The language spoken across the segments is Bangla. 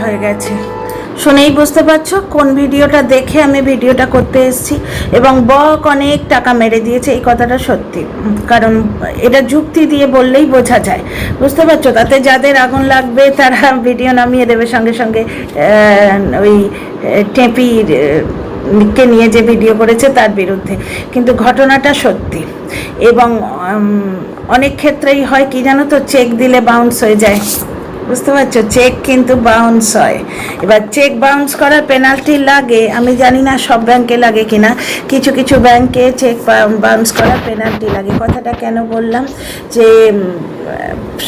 হয়ে গেছে। শুনেই বুঝতে পারছো কোন ভিডিওটা দেখে আমি ভিডিওটা করতে এসেছি। এবং বক অনেক টাকা মেরে দিয়েছে, এই কথাটা সত্যি, কারণ এটা যুক্তি দিয়ে বললেই বোঝা যায়। বুঝতে পারছো? তাতে যাদের আগুন লাগবে তারা ভিডিও নামিয়ে দেবে সঙ্গে সঙ্গে। ওই টেপির কে নিয়ে যে ভিডিও করেছে তার বিরুদ্ধে, কিন্তু ঘটনাটা সত্যি। এবং অনেক ক্ষেত্রেই হয় কি জানো তো, চেক দিলে বাউন্স হয়ে যায়। বুঝতে পারছো? চেক কিন্তু বাউন্স হয়। এবার চেক বাউন্স করার পেনাল্টি লাগে, আমি জানি না সব ব্যাংকে লাগে কিনা, কিছু কিছু ব্যাংকে চেক বাউন্স করার পেনাল্টি লাগে। কথাটা কেন বললাম, যে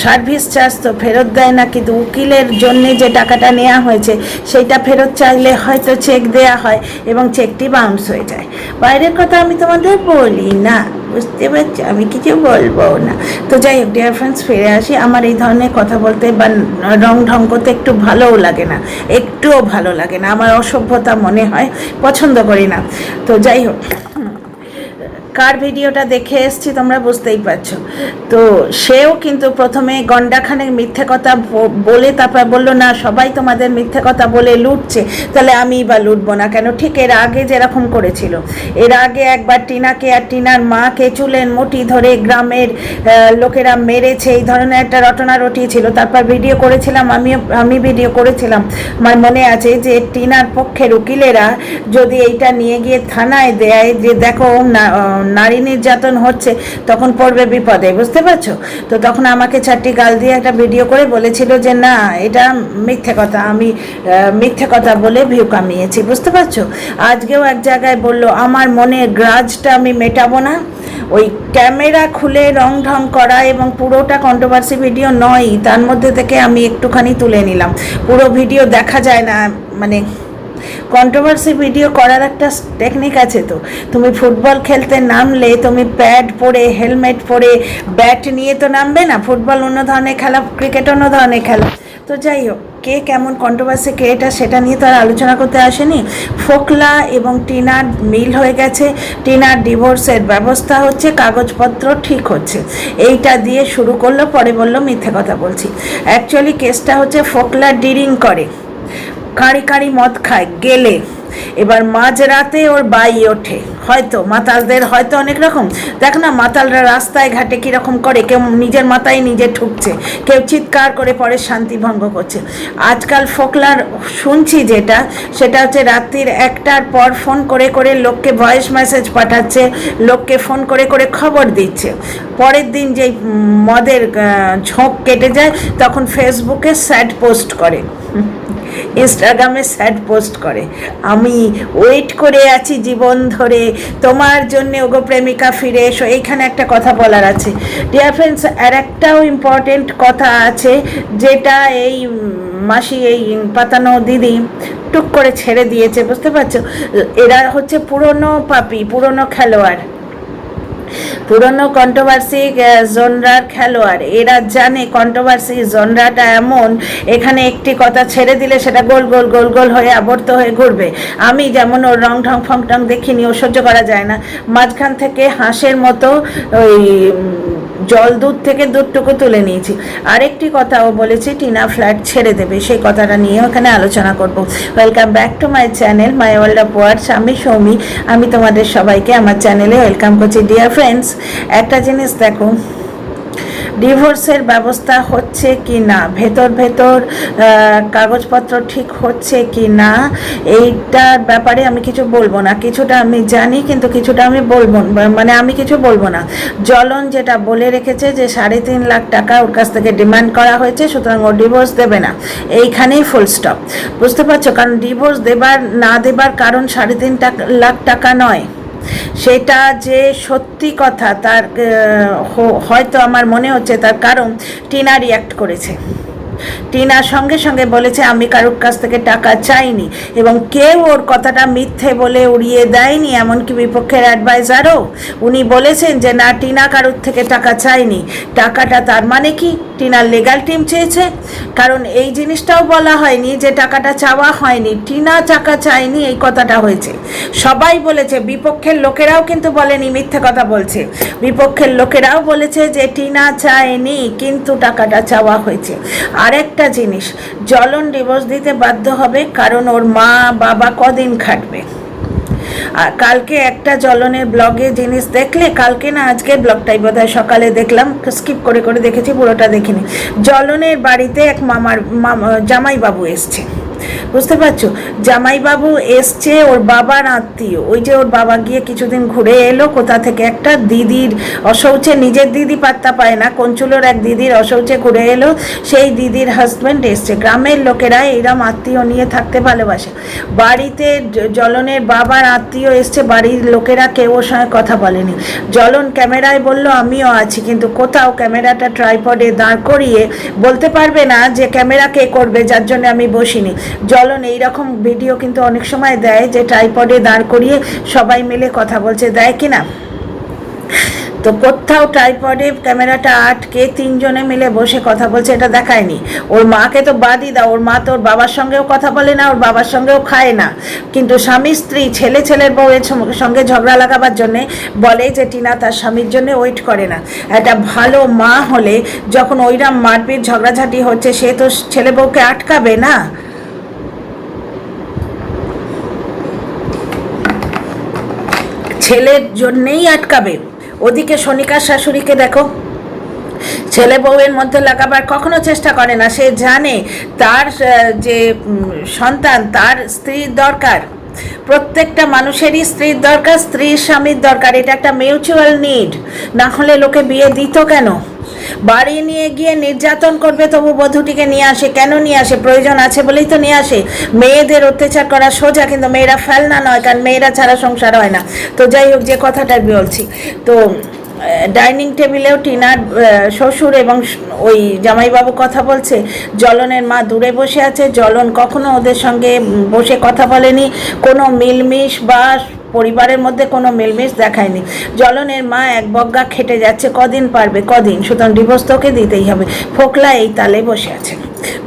সার্ভিস চার্জ তো ফেরত দেয় না, কিন্তু উকিলের জন্যে যে টাকাটা নেওয়া হয়েছে সেইটা ফেরত চাইলে হয়তো চেক দেয়া হয় এবং চেকটি বাউন্স হয়ে যায়। বাইরের কথা আমি তোমাদের বলি না, বুঝতে পারছো? আমি কিছু বলবো না। তো যাই হোক ডিয়ার ফ্রেন্ডস, ফিরে আসি। আমার এই ধরনের কথা বলতে বা রং ঢং করতে একটু ভালোও লাগে না, একটুও ভালো লাগে না, আমার অসভ্যতা মনে হয়, পছন্দ করি না। তো যাই হোক, কার ভিডিওটা দেখে এসছি তোমরা বুঝতেই পারছো। তো সেও কিন্তু প্রথমে গন্ডাখানেক মিথ্যে কথা বলে তারপর বললো না সবাই তোমাদের মিথ্যে কথা বলে লুটছে, তাহলে আমি বা লুটবো না কেন? ঠিক এর আগে যেরকম করেছিল, এর আগে একবার টিনাকে আর টিনার মাকে চুলের মুঠি ধরে গ্রামের লোকেরা মেরেছে, এই ধরনের একটা রটনা রটিয়েছিল। তারপর ভিডিও করেছিলাম, আমি ভিডিও করেছিলাম, আমার মনে আছে, যে টিনার পক্ষের উকিলেরা যদি এইটা নিয়ে গিয়ে থানায় দেয় যে দেখো নারী নির্যাতন হচ্ছে, তখন পড়বে বিপদে। বুঝতে পারছো? তো তখন আমাকে চারটি গাল দিয়ে একটা ভিডিও করে বলেছিল যে না এটা মিথ্যে কথা, আমি মিথ্যে কথা বলে ভিউ কামিয়েছি। বুঝতে পারছো? আজকেও এক জায়গায় বললো আমার মনের গ্রাজটা আমি মেটাবো না। ওই ক্যামেরা খুলে রং ঢং করা এবং পুরোটা কন্ট্রোভার্সি ভিডিও নয়, তার মধ্যে থেকে আমি একটুখানি তুলে নিলাম। পুরো ভিডিও দেখা যায় না, মানে কন্ট্রোভার্সি ভিডিও করার একটা টেকনিক আছে। তো তুমি ফুটবল খেলতে নামলে তুমি প্যাড পরে হেলমেট পরে ব্যাট নিয়ে তো নামবে না, ফুটবল অন্য ধরনের খেলা, ক্রিকেট অন্য ধরনের খেলা। তো যাই হোক, কে কেমন কন্ট্রোভার্সি ক্রিয়েটার সেটা নিয়ে তো আর আলোচনা করতে আসেনি। ফোকলা এবং টিনার মিল হয়ে গেছে, টিনার ডিভোর্সের ব্যবস্থা হচ্ছে, কাগজপত্র ঠিক হচ্ছে, এইটা দিয়ে শুরু করলো, পরে বললো মিথ্যে কথা বলছি। অ্যাকচুয়ালি কেসটা হচ্ছে ফোকলা ডিরিং করে, কাঁড়ি কাঁড়ি মদ খায় গেলে, এবার মাঝরাতে ওর বাই ওঠে, হয়তো মাতালদের হয়তো অনেক রকম, দেখ না মাতালরা রাস্তায় ঘাটে কীরকম করে, কেউ নিজের মাথায় নিজে ঠুকছে, কেউ চিৎকার করে পরে শান্তি ভঙ্গ করছে। আজকাল ফোকলার শুনছি যেটা, সেটা হচ্ছে রাত্রির 1টার পর ফোন করে করে লোককে ভয়েস মেসেজ পাঠাচ্ছে, লোককে ফোন করে করে খবর দিচ্ছে। পরের দিন যেই মদের ঝোঁক কেটে যায় তখন ফেসবুকে স্যাড পোস্ট করে, ইনস্টাগ্রামে স্যাড পোস্ট করে, আমি ওয়েট করে আছি জীবন ধরে তোমার জন্যে, ওগো প্রেমিকা ফিরে এসো। এইখানে একটা কথা বলার আছে ডিয়ার ফ্রেন্ডস, আর একটাও ইম্পর্টেন্ট কথা আছে, যেটা এই মাসি, এই পাতানো দিদি টুক করে ছেড়ে দিয়েছে। বুঝতে পারছো? এরা হচ্ছে পুরনো পাপি, পুরনো খেলোয়াড়, পুরনো কন্ট্রোভার্সি জনরার খেলোয়াড়। এরা জানে কন্ট্রোভার্সি জনরাটা এমন, এখানে একটি কথা ছেড়ে দিলে সেটা গোল গোল গোল গোল হয়ে আবর্ত হয়ে ঘুরবে। আমি যেমন ওর রং ঢং ফং টং দেখিনি, ও সহ্য করা যায় না, মাঝখান থেকে হাঁসের মতো ওই জল দুধ থেকে দুধটুকু তুলে নিয়েছি। আরেকটি কথা ও বলেছে টিনা ফ্ল্যাট ছেড়ে দেবে, সেই কথাটা নিয়ে ওখানে আলোচনা করব। Welcome back to my channel my world of words. আমি সৌমি, আমি তোমাদের সবাইকে আমার চ্যানেলে ওয়েলকাম করছি। ডিয়ার ফ্রেন্ডস, একটা জিনিস দেখো, ডিভোর্সের ব্যবস্থা হচ্ছে কি না, ভেতর ভেতর কাগজপত্র ঠিক হচ্ছে কি না, এইটার ব্যাপারে আমি কিছু বলবো না। কিছুটা আমি জানি কিন্তু কিছুটা আমি বলবো, মানে আমি কিছু বলবো না। জ্বলন যেটা বলে রেখেছে যে 3.5 লাখ টাকা ওর কাছ থেকে ডিমান্ড করা হয়েছে, সুতরাং ও ডিভোর্স দেবে না, এইখানেই ফুল স্টপ। বুঝতে পারছো? কারণ ডিভোর্স দেবার না দেবার কারণ 3.5 লাখ টাকা নয়, সেটা যে সত্যি কথা তার হয়তো আমার মনে হচ্ছে তার কারণ টিনা রিয়াক্ট করেছে। টিনা সঙ্গে সঙ্গে বলেছে আমি কারোর কাছ থেকে টাকা চাইনি, এবং কেউ ওর কথাটা মিথ্যে বলে উড়িয়ে দেয়নি, এমনকি বিপক্ষের অ্যাডভাইজারও উনি বলেছেন যে না টিনা কারোর থেকে টাকা চাইনি। টাকাটা তার মানে কি টিনার লিগ্যাল টিম চেয়েছে, কারণ এই জিনিসটাও বলা হয়নি যে টাকাটা চাওয়া হয়নি, টিনা টাকা চায়নি এই কথাটা হয়েছে। সবাই বলেছে, বিপক্ষের লোকেরাও কিন্তু বলেনি মিথ্যে কথা বলছে, বিপক্ষের লোকেরাও বলেছে যে টিনা চায়নি কিন্তু টাকাটা চাওয়া হয়েছে। আর একটা জিনিস, জ্বলন ডিভোর্স দিতে বাধ্য হবে, কারণ ওর মা বাবা কদিন খাটবে। আর কালকে একটা জ্বলনের ব্লগে জিনিস দেখলে, কালকে না আজকের ব্লগটাই বোধহয় সকালে দেখলাম, স্কিপ করে করে দেখেছি, পুরোটা দেখিনি। জ্বলনের বাড়িতে এক জামাইবাবু এসছে, বুঝতে পারছো? জামাইবাবু এসছে ওর বাবার আত্মীয়। ওই যে ওর বাবা গিয়ে কিছুদিন ঘুরে এলো কোথা থেকে, একটা দিদির অশৌচে, নিজের দিদি পাত্তা পায় না, কঞ্চুলোর এক দিদির অশৌচে ঘুরে এলো, সেই দিদির হাজব্যান্ড এসছে। গ্রামের লোকেরা এইরকম আত্মীয় নিয়ে থাকতে ভালোবাসে। বাড়িতে জ্বলনের বাবার আত্মীয় এসছে, বাড়ির লোকেরা কেউ ওর সঙ্গে কথা বলেনি। জ্বলন ক্যামেরায় বলল আমিও আছি, কিন্তু কোথাও ক্যামেরাটা ট্রাইপডে দাঁড় করিয়ে বলতে পারবে না যে ক্যামেরা কে করবে, যার জন্য আমি বসিনি। জ্বলন এইরকম ভিডিও কিন্তু অনেক সময় দেয়, যে ট্রাইপডে দাঁড় করিয়ে সবাই মিলে কথা বলছে, দেয় কি না? তো কোথাও ট্রাইপডে ক্যামেরাটা আটকে তিনজনে মিলে বসে কথা বলছে, এটা দেখায়নি। ওর মাকে তো বাদই দাও, ওর মা তো ওর বাবার সঙ্গেও কথা বলে না, ওর বাবার সঙ্গেও খায় না, কিন্তু স্বামী স্ত্রী, ছেলের বউয়ের সঙ্গে ঝগড়া লাগাবার জন্যে বলে যে টিনা তার স্বামীর জন্য ওয়েট করে না। একটা ভালো মা হলে যখন ওইরকম মারপিট ঝগড়াঝাটি হচ্ছে, সে তো ছেলে বউকে আটকাবে না। ছেলের জন্যেই আটকাবে। ওদিকে সোনিকার শাশুড়িকে দেখো, ছেলে বউয়ের মধ্যে লাগাবার কখনো চেষ্টা করে না। সে জানে তার যে সন্তান, তার স্ত্রীর দরকার, প্রত্যেকটা মানুষেরই স্ত্রীর দরকার, স্ত্রীর স্বামীর দরকার, এটা একটা মিউচুয়াল নিড। না হলে লোকে বিয়ে দিত কেন? বাড়ি নিয়ে গিয়ে নির্যাতন করবে, তবু বধূটিকে নিয়ে আসে। কেন নিয়ে আসে? প্রয়োজন আছে বলেই তো নিয়ে আসে। মেয়েদের অত্যাচার করা সোজা, কিন্তু মেয়েরা ফেলনা নয়, কারণ মেয়েরা ছাড়া সংসার হয় না। তো যাই হোক, যে কথাটা বলছি, তো ডাইনিং টেবিলেও টিনার শ্বশুর এবং ওই জামাইবাবু কথা বলছে, জ্বলনের মা দূরে বসে আছে। জ্বলন কখনো ওদের সঙ্গে বসে কথা বলেনি, কোনো মিলমিশ বা পরিবারের মধ্যে কোনো মিলমিশ দেখায়নি। জ্বলনের মা এক বজ্ঞা খেটে যাচ্ছে, কদিন পারবে, কদিন, সুতরাং ডিভোর্স তোকে দিতেই হবে। ফোকলা এই তালে বসে আছে,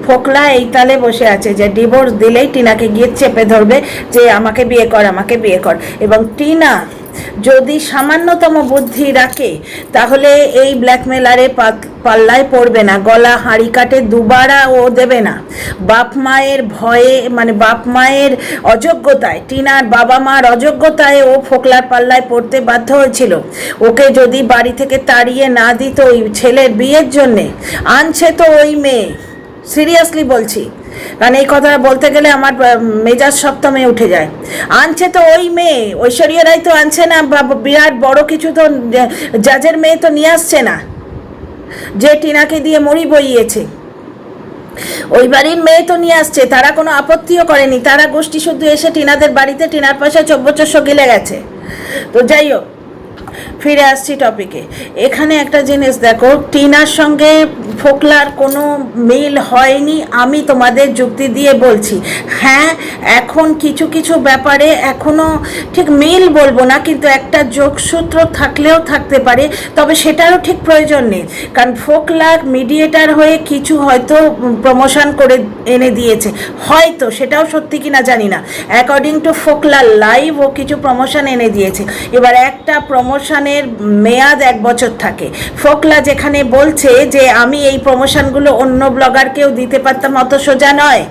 ফোকলা এই তালে বসে আছে যে ডিভোর্স দিলেই টিনাকে গিয়ে চেপে ধরবে, যে আমাকে বিয়ে কর, আমাকে বিয়ে কর। এবং টিনা যদি সামান্যতম বুদ্ধি রাখে, তাহলে এই ব্ল্যাকমেলারে পাল্লায় পড়বে না, গলা হাঁড়ি কাটে দুবারা ও দেবে না। বাপ মায়ের ভয়ে, মানে বাপ মায়ের অযোগ্যতায়, টিনার বাবা মার অযোগ্যতায় ও ফোকলার পাল্লায় পড়তে বাধ্য হয়েছিল। ওকে যদি বাড়ি থেকে তাড়িয়ে না দিত ওই ছেলের বিয়ের জন্যে, আনছে তো ওই মেয়ে, সিরিয়াসলি বলছি, কারণ এই কথাটা বলতে গেলে আমার মেজাজ সপ্তমে উঠে যায়। আনছে তো ওই মেয়ে, ঐশ্বরিয়া রায় তো আনছে না, বিরাট বড় কিছু তো জাজের মেয়ে তো নিয়ে আসছে না, যে টিনাকে দিয়ে মরি বইয়েছে। ওই বাড়ির মেয়ে তো নিয়ে আসছে, তারা কোনো আপত্তিও করেনি। তারা গোষ্ঠী শুদ্ধ এসে টিনাদের বাড়িতে টিনার পয়সা চব্বচস্য গিলে গেছে। তো যাই হোক, ফিরে আসছি টপিকে। এখানে একটা জিনিস দেখো, টিনার সঙ্গে ফোকলার কোনো মিল হয়নি, আমি তোমাদের যুক্তি দিয়ে বলছি। হ্যাঁ, এখন কিছু কিছু ব্যাপারে এখনও ঠিক মিল বলবো না, কিন্তু একটা যোগসূত্র থাকলেও থাকতে পারে, তবে সেটারও ঠিক প্রয়োজন নেই। কারণ ফোকলার মিডিয়েটার হয়ে কিছু হয়তো প্রমোশন করে এনে দিয়েছে, হয়তো, সেটাও সত্যি কিনা জানি না। অ্যাকর্ডিং টু ফোকলার লাইভ ও কিছু প্রমোশন এনে দিয়েছে। এবার একটা প্রমোশনের মেয়াদ 1 বছর থাকে। ফোকলা যেখানে বলছে যে আমি এই প্রমোশনগুলো অন্য ব্লগারকেও দিতে পারতাম, অত সোজা নয়।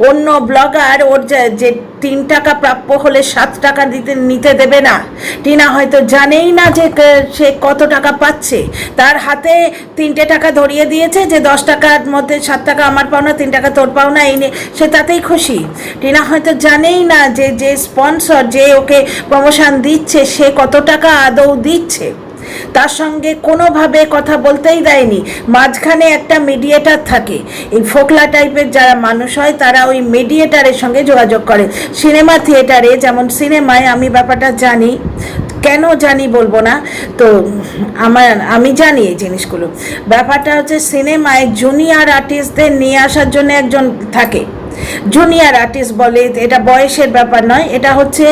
অন্য ব্লগার ওর যে 3 টাকা প্রাপ্য হলে 7 টাকা নিতে দেবে না। টিনা হয়তো জানেই না যে সে কত টাকা পাচ্ছে, তার হাতে 3টে টাকা ধরিয়ে দিয়েছে যে 10 টাকার মধ্যে 7 টাকা আমার পাওনা, 3 টাকা তোর পাওনা, এই নিয়ে সে তাতেই খুশি। টিনা হয়তো জানেই না যে স্পন্সর, যে ওকে প্রমোশন দিচ্ছে, সে কত টাকা আদৌ দিচ্ছে, তার সঙ্গে কোনোভাবে কথা বলতেই দেয়নি। মাঝখানে একটা মিডিয়েটার থাকে। এই ফোকলা টাইপের যারা মানুষ হয়, তারা ওই মিডিয়েটারের সঙ্গে যোগাযোগ করে। সিনেমা থিয়েটারে, যেমন সিনেমায় আমি ব্যাপারটা জানি, কেন জানি বলবো না, তো আমি জানি এই জিনিসগুলো। ব্যাপারটা হচ্ছে, সিনেমায় জুনিয়র আর্টিস্টদের নিয়ে আসার জন্য একজন থাকে, জুনিয়র আর্টিস্ট বলে, এটা বয়সের ব্যাপার নয়, এটা হচ্ছে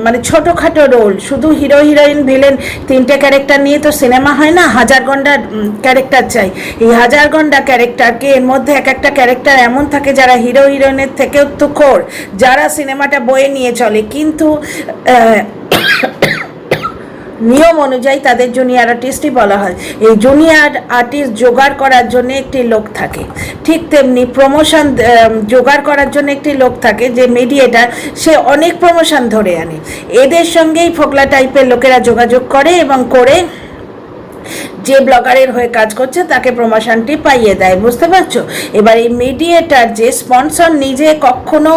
মানে ছোটোখাটো রোল। শুধু হিরো হিরোইন ভিলেন 3টে ক্যারেক্টার নিয়ে তো সিনেমা হয় না, 1000 গন্ডা ক্যারেক্টার চাই। এই 1000 গন্ডা ক্যারেক্টারকে, এর মধ্যে এক একটা ক্যারেক্টার এমন থাকে যারা হিরো হিরোইনের থেকেও তুখোড়, যারা সিনেমাটা বয়ে নিয়ে চলে। কিন্তু নিয়ম অনুযায়ী তাদের জুনিয়র আর্টিস্টই বলা হয়। এই জুনিয়র আর্টিস্ট জোগাড় করার জন্য একটি লোক থাকে, ঠিক তেমনি প্রমোশন জোগাড় করার জন্য একটি লোক থাকে যে মিডিয়েটার, সে অনেক প্রমোশন ধরে আনে। এদের সঙ্গেই ফোকলা টাইপের লোকেরা যোগাযোগ করে এবং করে যে ব্লগারের হয়ে কাজ করছে তাকে প্রমোশনটি পাইয়ে দেয়, বুঝতে পারছো? এবার এই মিডিয়েটার যে স্পন্সর নিজে কখনো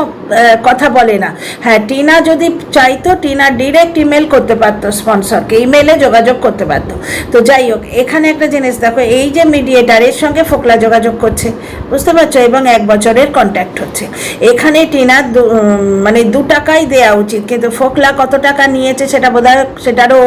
কথা বলে না। হ্যাঁ, টিনা যদি চাইতো টিনা ডিরেক্ট ইমেল করতে পারতো স্পন্সরকে, ইমেলে যোগাযোগ করতে পারতো। তো যাই হোক, এখানে একটা জিনিস দেখো, এই যে মিডিয়েটারের সঙ্গে ফোকলা যোগাযোগ করছে, বুঝতে পারছো, এবং 1 বছরের কন্ট্যাক্ট হচ্ছে। এখানে টিনা মানে 2 টাকাই দেওয়া উচিত, কিন্তু ফোকলা কত টাকা নিয়েছে সেটা বোধহয় সেটারও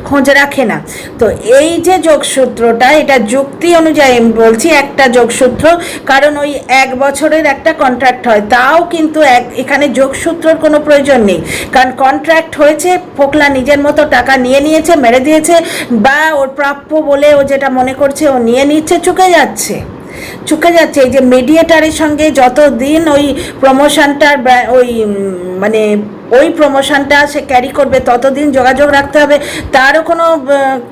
খোঁজ রাখে না। তো এই যে যোগসূত্রটা, এটা যুক্তি অনুযায়ী আমি বলছি একটা যোগসূত্র, কারণ ওই 1 বছরের একটা কন্ট্রাক্ট হয়, তাও কিন্তু এখানে যোগসূত্রর কোনো প্রয়োজন নেই, কারণ কন্ট্রাক্ট হয়েছে, ফোকলা নিজের মতো টাকা নিয়ে নিয়েছে, মেরে দিয়েছে, বা ওর প্রাপ্য বলে ও যেটা মনে করছে ও নিয়ে নিচ্ছে, চুকে যাচ্ছে। এই যে মিডিয়েটারের সঙ্গে যতদিন ওই প্রমোশনটার ওই মানে ওই প্রমোশনটা সে ক্যারি করবে ততদিন যোগাযোগ রাখতে হবে, তারও কোনো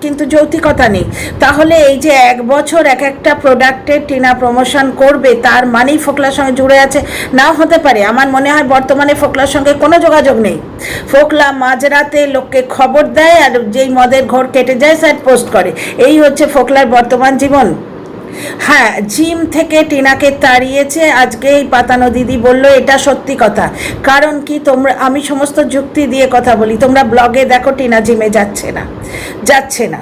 কিন্তু যৌক্তিকতা নেই। তাহলে এই যে 1 বছর এক একটা প্রোডাক্টের টিনা প্রমোশন করবে, তার মানেই ফোকলার সঙ্গে জুড়ে আছে? নাও হতে পারে। আমার মনে হয় বর্তমানে ফোকলার সঙ্গে কোনো যোগাযোগ নেই। ফোকলা মাঝরাতে লোককে খবর দেয়, আর যেই মদের ঘোর কেটে যায় সাইড পোস্ট করে, এই হচ্ছে ফোকলার বর্তমান জীবন। হ্যাঁ, জিম থেকে টিনাকে তাড়িয়েছে, আজকে এই পাতানো দিদি বললো, এটা সত্যি কথা। কারণ কি, আমি সমস্ত যুক্তি দিয়ে কথা বলি, তোমরা ব্লগে দেখো টিনা জিমে যাচ্ছে না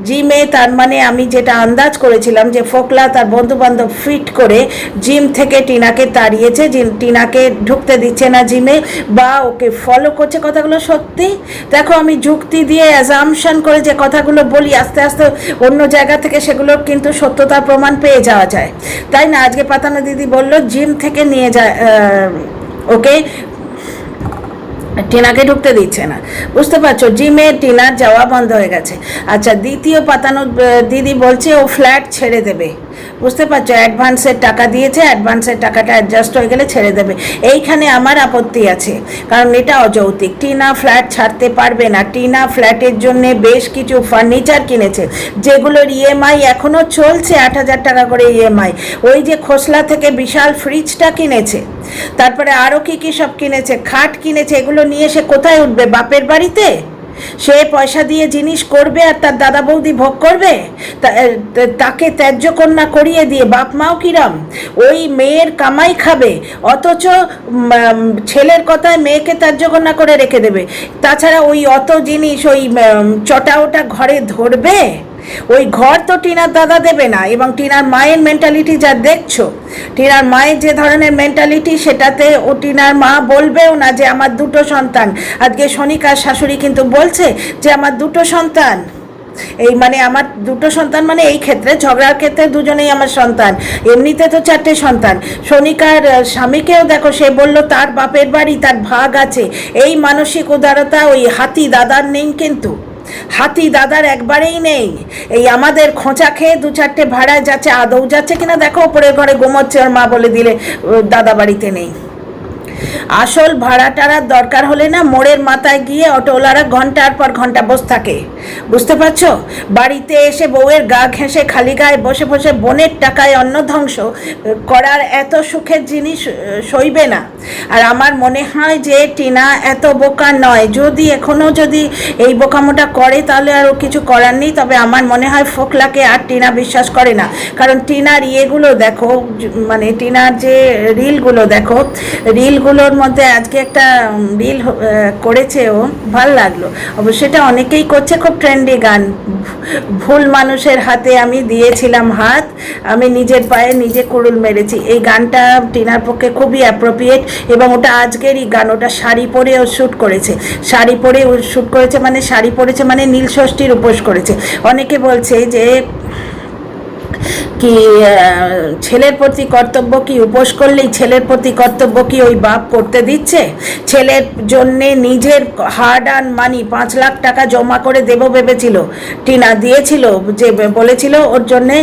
জিমে। তার মানে আমি যেটা আন্দাজ করেছিলাম যে ফোকলা তার বন্ধুবান্ধব ফিট করে জিম থেকে টিনাকে তাড়িয়েছে, টিনাকে ঢুকতে দিচ্ছে না জিমে, বা ওকে ফলো করছে। কথাগুলো সত্যি দেখো, আমি যুক্তি দিয়ে অ্যাজাম্পশন করে যে কথাগুলো বলি, আস্তে আস্তে অন্য জায়গা থেকে সেগুলোর কিন্তু সত্যতার প্রমাণ পেয়ে যাওয়া যায়, তাই না? আজকে পাতানো দিদি বলল জিম থেকে নিয়ে যায়, ওকে টিনাকে ঢুকতে দিচ্ছে না, বুঝতে পারছো? জিমে টিনার যাওয়া বন্ধ হয়ে গেছে। আচ্ছা, দ্বিতীয় পাতানো দিদি বলছে ও ফ্ল্যাট ছেড়ে দেবে, বুঝতে পারছো? অ্যাডভান্সের টাকা দিয়েছে, অ্যাডভান্সের টাকাটা অ্যাডজাস্ট হয়ে গেলে ছেড়ে দেবে। এইখানে আমার আপত্তি আছে, কারণ এটা অযৌক্তিক। টিনা ফ্ল্যাট ছাড়তে পারবে না। টিনা ফ্ল্যাটের জন্য বেশ কিছু ফার্নিচার কিনেছে, যেগুলোর ইএমআই এখনও চলছে, 8,000 টাকা করে ইএমআই। ওই যে খোসলা থেকে বিশাল ফ্রিজটা কিনেছে, তারপরে আরও কী সব কিনেছে, খাট কিনেছে। এগুলো নিয়ে সে কোথায় উঠবে? বাপের বাড়িতে? সে পয়সা দিয়ে জিনিস করবে আর তার দাদা বৌদি ভোগ করবে? তাকে ত্যায্য কন্যা করিয়ে দিয়ে বাপ মাও কিরম ওই মেয়ের কামাই খাবে, অথচ ছেলের কথায় মেয়েকে ত্যায্য কন্যা করে রেখে দেবে। তাছাড়া ওই অত জিনিস ওই চটা ওটা ঘরে ধরবে? ওই ঘর তো টিনার দাদা দেবে না। এবং টিনার মায়ের মেন্টালিটি যা দেখছো, টিনার মায়ের যে ধরনের মেন্টালিটি, সেটাতে ও টিনার মা বলবেও না যে আমার 2টো সন্তান। আজকে সনিকার শাশুড়ি কিন্তু বলছে যে আমার 2টো সন্তান, এই মানে আমার 2টো সন্তান, মানে এই ক্ষেত্রে ঝগড়ার ক্ষেত্রে দুজনেই আমার সন্তান, এমনিতে তো 4টে সন্তান। সনিকার স্বামীকেও দেখো, সে বলল তার বাপের বাড়ি, তার ভাগ আছে। এই মানসিক উদারতা ওই হাতি দাদার নেই, কিন্তু হাতি দাদার একবারেই নেই। এই আমাদের খোঁচা খেয়ে 2-4টে ভাড়ায় যাচ্ছে, আদৌ যাচ্ছে কিনা দেখো, ওপরের ঘরে ঘুমোচ্ছে, ওর মা বলে দিলে দাদা বাড়িতে নেই। আসল ভাড়া টাড়ার দরকার হলে না মোড়ের মাথায় গিয়ে অটোওয়ালারা ঘন্টার পর ঘন্টা বসে থাকে, বুঝতে পারছো? বাড়িতে এসে বউয়ের গা ঘেঁষে খালি গায়ে বসে বসে বোনের টাকায় অন্ন ধ্বংস করার এত সুখের জিনিস সইবে না। আর আমার মনে হয় যে টিনা এত বোকা নয়। যদি এখনও যদি এই বোকামোটা করে তাহলে আর কিছু করার নেই। তবে আমার মনে হয় ফোকলাকে আর টিনা বিশ্বাস করে না, কারণ টিনার ইয়েগুলো দেখো, মানে টিনার যে রিলগুলো দেখো, রিলগুলোর মধ্যে আজকে একটা রিল করেছে ও, ভাল লাগলো অবশ্য। সেটা অনেকেই করছে, খুব ট্রেন্ডি গান, ভুল মানুষের হাতে আমি দিয়েছিলাম হাত, আমি নিজের পায়ে নিজে কুড়ুল মেরেছি। এই গানটা টিনার পক্ষে খুবই অ্যাপ্রোপ্রিয়েট, এবং ওটা আজকেরই গান। ওটা শাড়ি পরে ও শ্যুট করেছে, শাড়ি পরে ও শ্যুট করেছে, মানে শাড়ি পরেছে মানে নীল ষষ্ঠীর উপোস করেছে। অনেকে বলছে যে কি ছেলের প্রতি কর্তব্য কি উপোস করলেই ছেলের প্রতি কর্তব্য কি ওই বাপ করতে দিচ্ছে? ছেলের জন্যে নিজের হার্ড আর্ন মানি 5 লাখ টাকা জমা করে দেবো ভেবেছিল, টিনা দিয়েছিল, যে বলেছিল ওর জন্যে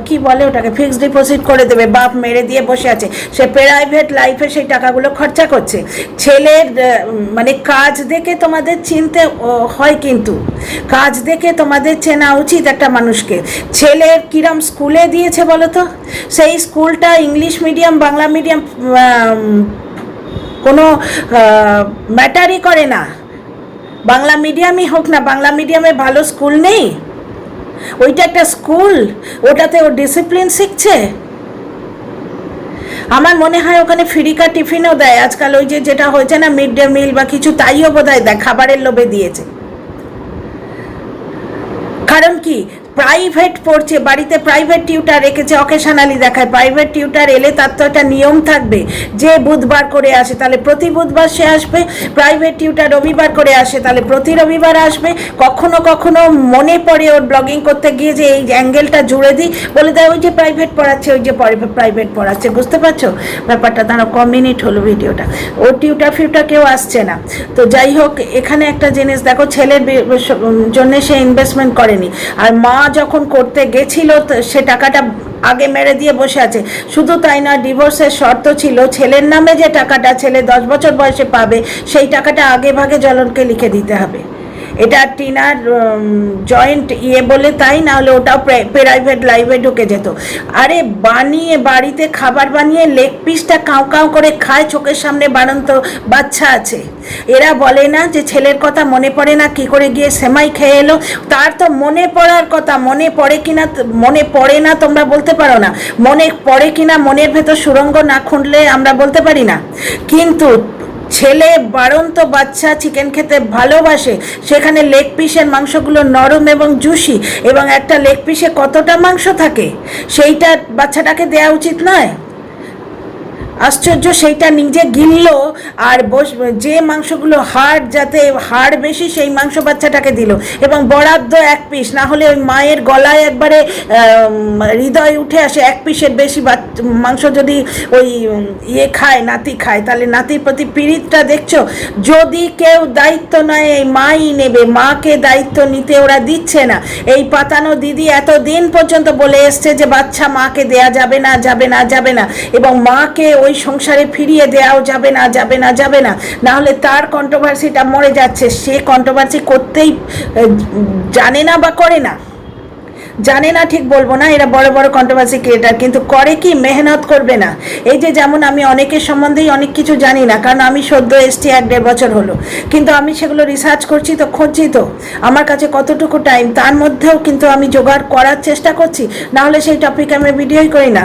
কি বলে ওটাকে ফিক্সড ডিপোজিট করে দেবে, বাপ মেরে দিয়ে বসে আছে। সে প্রাইভেট লাইফে সেই টাকাগুলো খরচা করছে। ছেলের মানে কাজ দেখে তোমাদের চিনতে হয়, কিন্তু কাজ দেখে তোমাদের চেনা উচিত একটা মানুষকে। ছেলের কিরম স্কুলে দিয়েছে বলো তো? সেই স্কুলটা ইংলিশ মিডিয়াম বাংলা মিডিয়াম কোনো ম্যাটারই করে না, বাংলা মিডিয়ামই হোক না, বাংলা মিডিয়ামে ভালো স্কুল নেই? ওইটা একটা স্কুল, ওটাতে ও ডিসিপ্লিন শিখছে। আমার মনে হয় ওখানে ফ্রিকা টিফিনও দেয় আজকাল, ওই যেটা হয়েছে না মিড ডে মিল বা কিছু, তাইও বোধহয় দেয়, খাবারের লোভে দিয়েছে। কারণ কি প্রাইভেট পড়ছে, বাড়িতে প্রাইভেট টিউটার রেখেছে, অকেশনালি দেখায়। প্রাইভেট টিউটার এলে তার তো একটা নিয়ম থাকবে, যে বুধবার করে আসে তাহলে প্রতি বুধবার সে আসবে, প্রাইভেট টিউটার রবিবার করে আসে তাহলে প্রতি রবিবার আসবে। কখনো কখনো মনে পড়ে ওর ব্লগিং করতে গিয়ে যে এই অ্যাঙ্গেলটা জুড়ে দিই, বলে দেয় ওই যে প্রাইভেট পড়াচ্ছে, ওই যে প্রাইভেট পড়াচ্ছে। বুঝতে পারছো ব্যাপারটা? তারা ক মিনিট হলো ভিডিওটা, ও টিউটার ফিউটার কেউ আসছে না। তো যাই হোক, এখানে একটা জিনিস দেখো, ছেলের জন্যে সে ইনভেস্টমেন্ট করেনি, আর মা যখন করতে গেছিল সে টাকাটা আগে মেরে দিয়ে বসে আছে। শুধু তাই না, ডিভোর্সের শর্ত ছিল ছেলের নামে যে টাকাটা ছেলে 10 বছর বয়সে পাবে সেই টাকাটা আগে ভাগে জ্বলনকে লিখে দিতে হবে। এটা টিনার জয়েন্ট বলে তাই, না হলে ওটাও প্রাইভেট লাইফে ঢুকে যেত। আরে বানিয়ে বাড়িতে খাবার বানিয়ে লেগ পিসটা কাউ কাউ করে খায়, চোখের সামনে বাড়ন্ত বাচ্চা আছে। এরা বলে না যে ছেলের কথা মনে পড়ে না, কি করে গিয়ে সেমাই খেয়ে এলো। তার তো মনে পড়ার কথা, মনে পড়ে কিনা মনে পড়ে না তোমরা বলতে পারো না, মনে পড়ে কিনা মনের ভেতর সুরঙ্গ না খুঁড়লে আমরা বলতে পারি না। কিন্তু ছেলে বাড়ন্ত বাচ্চা চিকেন খেতে ভালোবাসে, সেখানে লেগ পিসের মাংসগুলো নরম এবং জুসি, এবং একটা লেগ পিসে কতটা মাংস থাকে সেইটা বাচ্চাটাকে দেওয়া উচিত নয়? আশ্চর্য, সেইটা নিজে গিলল আর যে মাংসগুলো হাড়, যাতে হাড় বেশি সেই মাংস বাচ্চাটাকে দিল, এবং বরাদ্দ 1 পিস, না হলে ওই মায়ের গলায় একবারে হৃদয় উঠে আসে। 1 পিসের বেশি মাংস যদি ওই খায়, নাতি খায়, তাহলে নাতির প্রতি পীড়িতটা দেখছো। যদি কেউ দায়িত্ব নয় এই মাই নেবে, মাকে দায়িত্ব নিতে ওরা দিচ্ছে না। এই পাতানো দিদি এতদিন পর্যন্ত বলে এসছে যে বাচ্চা মাকে দেয়া যাবে না, যাবে না, যাবে না, এবং মাকে ওই সংসারে ফিরিয়ে দেওয়াও যাবে না, যাবে না, যাবে না, না হলে তার কন্ট্রোভার্সিটা মরে যাচ্ছে। সে কন্ট্রোভার্সি করতেই জানে না বা করে না, জানে না ঠিক বলবো না, এরা বড় বড় কন্ট্রোভার্সি ক্রিয়েটার, কিন্তু করে কি মেহনত করবে না। এই যে যেমন আমি অনেকের সম্বন্ধেই অনেক কিছু জানি না, কারণ আমি সদ্য এসছি 1-1.5 বছর হলো, কিন্তু আমি সেগুলো রিসার্চ করছি তো, খুঁজছি তো, আমার কাছে কতটুকু টাইম, তার মধ্যেও কিন্তু আমি জোগাড় করার চেষ্টা করছি, না হলে সেই টপিক আমি ভিডিওই করি না।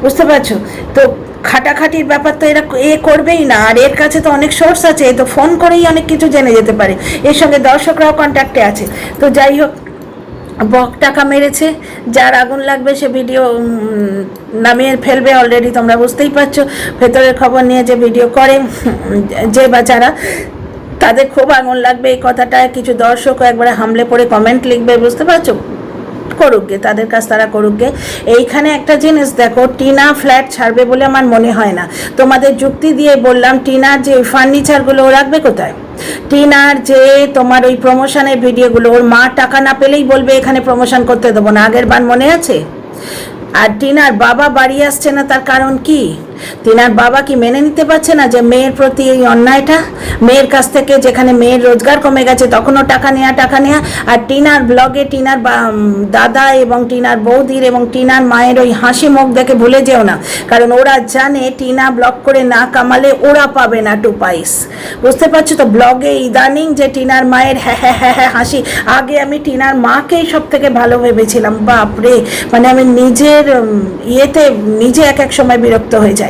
বুঝতে পারছো তো? খাটাখাটির ব্যাপার তো এরা করবেই না, আর এর কাছে তো অনেক সোর্স আছে, তো ফোন করেই অনেক কিছু জেনে যেতে পারে, এর সঙ্গে দর্শকরাও কন্ট্যাক্টে আছে। তো যাই হোক, বক টাকা মেরেছে, যার আগুন লাগবে সে ভিডিও নামিয়ে ফেলবে, অলরেডি তোমরা বুঝতেই পারছো। ভেতরের খবর নিয়ে যে ভিডিও করে যে বাচ্চারা, তাদের খুব আগুন লাগবে এই কথাটা। কিছু দর্শকও একবারে হামলে পড়ে কমেন্ট লিখবে, বুঝতে পারছো? করুক গে, তাদের কাজ তারা করুক গে। এইখানে একটা জিনিস দেখো, টিনা ফ্ল্যাট ছাড়বে বলে আমার মনে হয় না। তোমাদের যুক্তি দিয়ে বললাম, টিনার যে ফার্নিচারগুলো ও রাখবে কোথায়? টিনার যে তোমার ওই প্রমোশনের ভিডিওগুলো, ওর মা টাকা না পেলেই বলবে এখানে প্রমোশন করতে দেবো না, আগের বার মনে আছে? আর টিনার বাবা বাড়ি আসছে না, তার কারণ কি? টিনার বাবা কি মেনে নিতে পারছে না যে মেয়ের প্রতি এই অন্যায়টা? মেয়ের কাছ থেকে যেখানে মেয়ের রোজগার কমে গেছে তখনও টাকা নেওয়া। আর টিনার ব্লগে টিনার দাদা এবং টিনার বৌদির এবং টিনার মায়ের ওই হাসি মুখ দেখে ভুলে যেও না, কারণ ওরা জানে টিনা ব্লগ করে না কামালে ওরা পাবে না 2 পয়সা। বুঝতে পারছো তো? ব্লগে ইদানিং যে টিনার মায়ের হ্যাঁ হাসি, আগে আমি টিনার মাকেই সব থেকে ভালো ভেবেছিলাম, বাপরে, মানে আমি নিজের নিজে এক সময় বিরক্ত হয়ে যাই।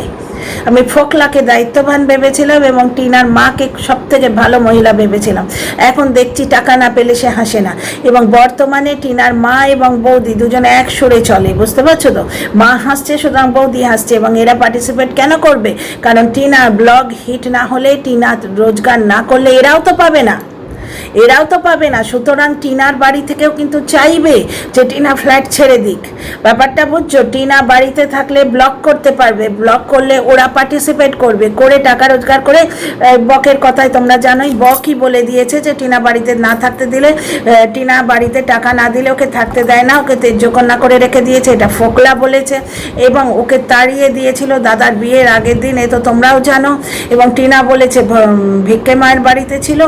আমি ফোকলাকে দায়িত্ববান ভেবেছিলাম এবং টিনার মাকে সব থেকে ভালো মহিলা ভেবেছিলাম। এখন দেখছি টাকা না পেলে সে হাসে না, এবং বর্তমানে টিনার মা এবং বৌদি দুজনে এক সুরে চলে। বুঝতে পারছো তো? মা হাসছে, সুতরাং বৌদি হাসছে, এবং এরা পার্টিসিপেট কেন করবে? কারণ টিনার ব্লগ হিট না হলে, টিনা রোজগার না করলে এরাও তো পাবে না। এরাও তো পাবে না, সুতরাং টিনার বাড়ি থেকেও কিন্তু চাইবে যে টিনা ফ্ল্যাট ছেড়ে দিক। ব্যাপারটা বুঝছো? টিনা বাড়িতে থাকলে ব্লক করতে পারবে, ব্লক করলে ওরা পার্টিসিপেট করবে, করে টাকা রোজগার করে। বকের কথায় তোমরা জানোই, বকই বলে দিয়েছে যে টিনা বাড়িতে না থাকতে দিলে, টিনা বাড়িতে টাকা না দিলে ওকে থাকতে দেয় না, ওকে তেজ্যকন্যা করে রেখে দিয়েছে, এটা ফোকলা বলেছে। এবং ওকে তাড়িয়ে দিয়েছিল দাদার বিয়ের আগের দিন, এ তো তোমরাও জানো। এবং টিনা বলেছে ভিক্ষে মায়ের বাড়িতে ছিল,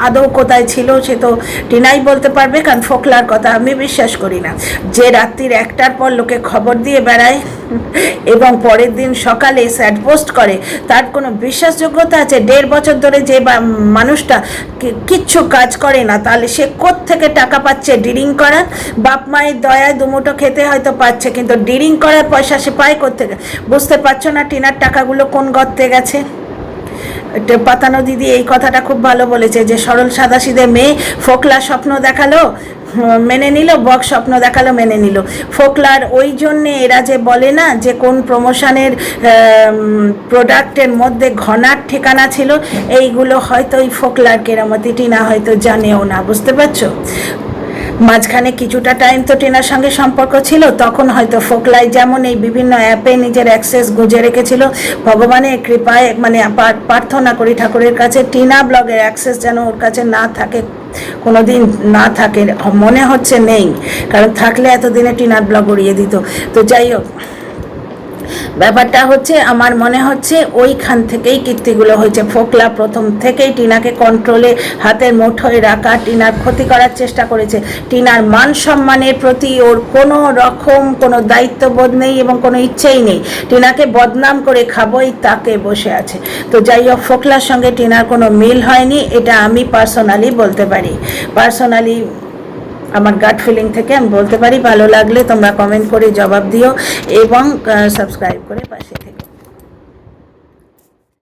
আদৌ কোথায় ছিল সে তো টিনাই বলতে পারবে, কারণ ফোকলার কথা আমি বিশ্বাস করি না। যে রাত্রির 1টার পর লোকে খবর দিয়ে বেড়ায় এবং পরের দিন সকালে স্যাড পোস্ট করে, তার কোনো বিশ্বাসযোগ্যতা আছে? 1.5 বছর ধরে যে মানুষটা কিচ্ছু কাজ করে না, তাহলে সে কোত্থেকে টাকা পাচ্ছে ডিরিং করার? বাপ মায়ের দয়ায় দুমুটো খেতে হয়তো পাচ্ছে, কিন্তু ডিরিং করার পয়সা সে পায় কোত্থেকে? বুঝতে পারছো না টিনার টাকাগুলো কোন গর্তে গেছে? পাতানো দিদি এই কথাটা খুব ভালো বলেছে যে সরল সাদাসিধে মেয়ে, ফোকলা স্বপ্ন দেখালো মেনে নিল, বক স্বপ্ন দেখালো মেনে নিল। ফোকলার ওই জন্যে এরা যে বলে না যে কোন প্রমোশনের প্রোডাক্টের মধ্যে ঘনার ঠিকানা ছিল, এইগুলো হয়তো ওই ফোকলার কেরামতি টিনা হয়তো জানেও না, বুঝতে পারছো? মাঝখানে কিছুটা টাইম তো টিনার সঙ্গে সম্পর্ক ছিল, তখন হয়তো ফোকলাই যেমন এই বিভিন্ন অ্যাপে নিজের অ্যাক্সেস গুঁজে রেখেছিল, ভগবানের কৃপায় মানে প্রার্থনা করি ঠাকুরের কাছে টিনা ব্লগের অ্যাক্সেস যেন ওর কাছে না থাকে, কোনো দিন না থাকে, মনে হচ্ছে নেই, কারণ থাকলে এতদিনে টিনার ব্লগ উড়িয়ে দিত। তো যাই হোক, ব্যাপারটা হচ্ছে আমার মনে হচ্ছে ওইখান থেকেই কীর্তিগুলো হয়েছে। ফোকলা প্রথম থেকেই টিনাকে কন্ট্রোলে হাতের মুঠোয় রাখা, টিনার ক্ষতি করার চেষ্টা করেছে। টিনার মান সম্মানের প্রতি ওর কোনো রকম কোনো দায়িত্ববোধ নেই এবং কোনো ইচ্ছেই নেই, টিনাকে বদনাম করে খাবোই তাকে বসে আছে। তো যাই হোক, ফোকলার সঙ্গে টিনার কোনো মিল হয়নি, এটা আমি পার্সোনালি বলতে পারি, পার্সোনালি আমার গাট ফিলিং থেকে আমি বলতে পারি। ভালো লাগলে তোমরা কমেন্ট করে জবাব দিও এবং সাবস্ক্রাইব করে পাশে থেকে